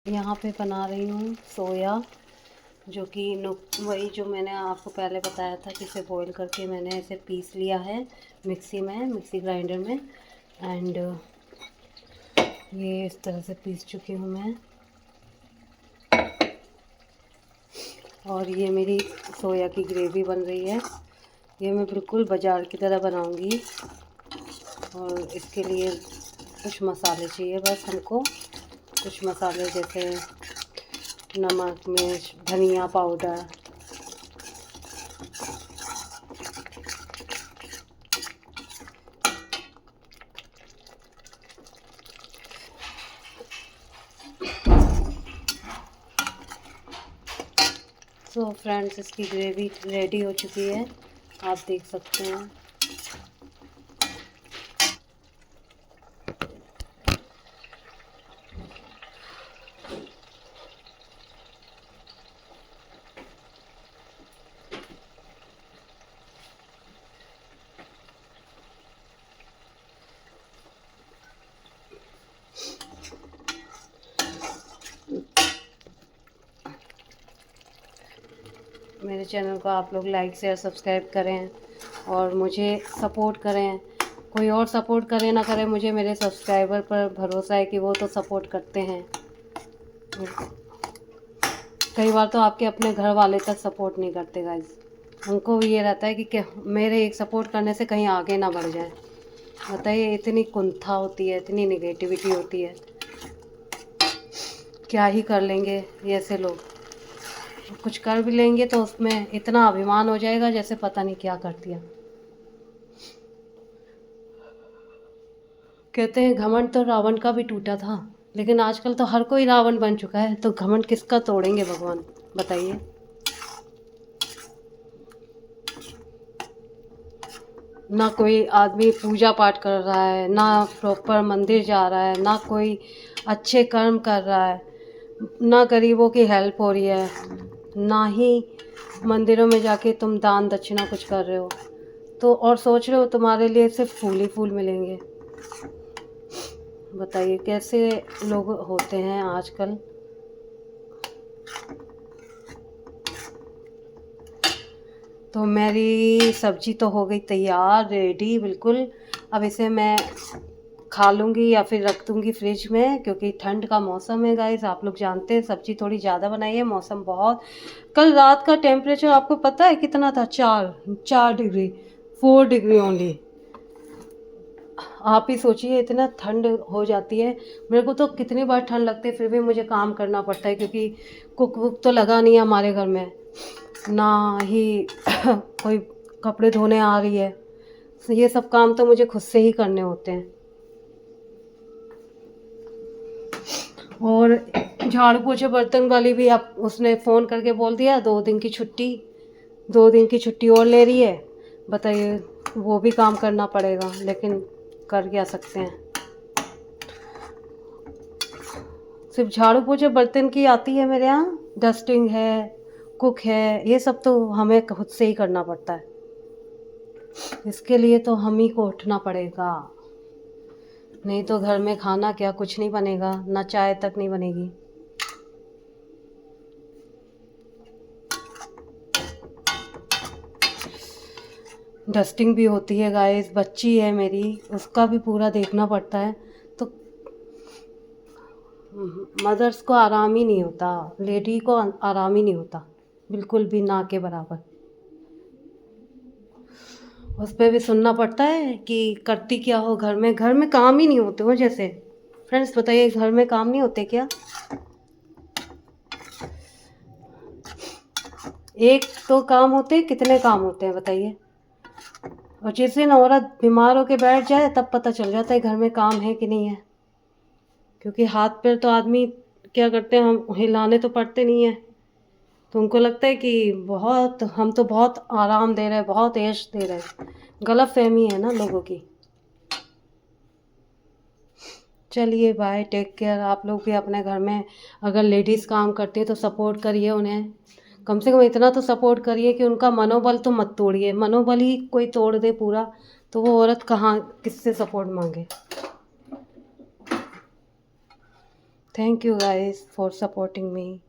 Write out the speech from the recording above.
यहाँ पे बना रही हूँ सोया, जो कि वही जो मैंने आपको पहले बताया था कि इसे बॉईल करके मैंने इसे पीस लिया है मिक्सी ग्राइंडर में। एंड ये इस तरह से पीस चुकी हूँ मैं। और ये मेरी सोया की ग्रेवी बन रही है। ये मैं बिल्कुल बाज़ार की तरह बनाऊँगी। और इसके लिए कुछ मसाले चाहिए बस हमको, कुछ मसाले जैसे नमक, मिर्च, धनिया पाउडर, सो फ्रेंड्स इसकी ग्रेवी रेडी हो चुकी है, आप देख सकते हैं। मेरे चैनल को आप लोग लाइक शेयर सब्सक्राइब करें और मुझे सपोर्ट करें। कोई और सपोर्ट करे ना करे, मुझे मेरे सब्सक्राइबर पर भरोसा है कि वो तो सपोर्ट करते हैं। कई बार तो आपके अपने घर वाले तक सपोर्ट नहीं करते गाइस। उनको भी ये रहता है कि मेरे एक सपोर्ट करने से कहीं आगे ना बढ़ जाए। बताइए, इतनी कुंठा होती है, इतनी नेगेटिविटी होती है, क्या ही कर लेंगे ये ऐसे लोग। कुछ कर भी लेंगे तो उसमें इतना अभिमान हो जाएगा जैसे पता नहीं क्या कर दिया। कहते हैं घमंड तो रावण का भी टूटा था, लेकिन आजकल तो हर कोई रावण बन चुका है, तो घमंड किसका तोड़ेंगे भगवान, बताइए। ना कोई आदमी पूजा पाठ कर रहा है, ना प्रॉपर मंदिर जा रहा है, ना कोई अच्छे कर्म कर रहा है, ना गरीबों की हेल्प हो रही है, ना ही मंदिरों में जाके तुम दान दक्षिणा कुछ कर रहे हो, तो और सोच रहे हो तुम्हारे लिए सिर्फ फूल ही फूल मिलेंगे। बताइए कैसे लोग होते हैं आजकल। तो मेरी सब्जी तो हो गई तैयार, रेडी बिल्कुल। अब इसे मैं खा लूँगी या फिर रख दूँगी फ्रिज में, क्योंकि ठंड का मौसम है गाइस। आप लोग जानते हैं सब्जी थोड़ी ज़्यादा बनाई है, मौसम बहुत। कल रात का टेम्परेचर आपको पता है कितना था? 4 डिग्री, 4 डिग्री ओनली। आप ही सोचिए इतना ठंड हो जाती है। मेरे को तो कितनी बार ठंड लगती है, फिर भी मुझे काम करना पड़ता है, क्योंकि कुक वुक तो लगा नहीं है हमारे घर में, ना ही कोई कपड़े धोने आ रही है। ये सब काम तो मुझे खुद से ही करने होते हैं। और झाड़ू पोछे बर्तन वाली भी आप, उसने फ़ोन करके बोल दिया 2 दिन की छुट्टी, 2 दिन की छुट्टी और ले रही है। बताइए, वो भी काम करना पड़ेगा, लेकिन कर क्या सकते हैं। सिर्फ झाड़ू पोछे बर्तन की आती है मेरे यहाँ, डस्टिंग है, कुक है, ये सब तो हमें खुद से ही करना पड़ता है। इसके लिए तो हम ही को उठना पड़ेगा, नहीं तो घर में खाना क्या, कुछ नहीं बनेगा, ना चाय तक नहीं बनेगी। डस्टिंग भी होती है गाइस, बच्ची है मेरी, उसका भी पूरा देखना पड़ता है। तो मदर्स को आराम ही नहीं होता, लेडी को आराम ही नहीं होता, बिल्कुल भी ना के बराबर। उस पर भी सुनना पड़ता है कि करती क्या हो घर में। घर में काम ही नहीं होते हो जैसे। फ्रेंड्स बताइए, घर में काम नहीं होते क्या? एक तो काम होते, कितने काम होते हैं बताइए। और जिस दिन औरत बीमार होके बैठ जाए तब पता चल जाता है घर में काम है कि नहीं है, क्योंकि हाथ पैर तो आदमी क्या करते हैं, हम हिलाने तो पड़ते नहीं है। तो उनको लगता है कि बहुत, हम तो बहुत आराम दे रहे हैं, बहुत ऐश दे रहे हैं। गलत फहमी है ना लोगों की। चलिए बाय, टेक केयर। आप लोग भी अपने घर में अगर लेडीज़ काम करती है तो सपोर्ट करिए उन्हें, कम से कम इतना तो सपोर्ट करिए कि उनका मनोबल तो मत तोड़िए। मनोबल ही कोई तोड़ दे पूरा, तो वो औरत कहाँ किससे सपोर्ट मांगे। Thank you guys for supporting me.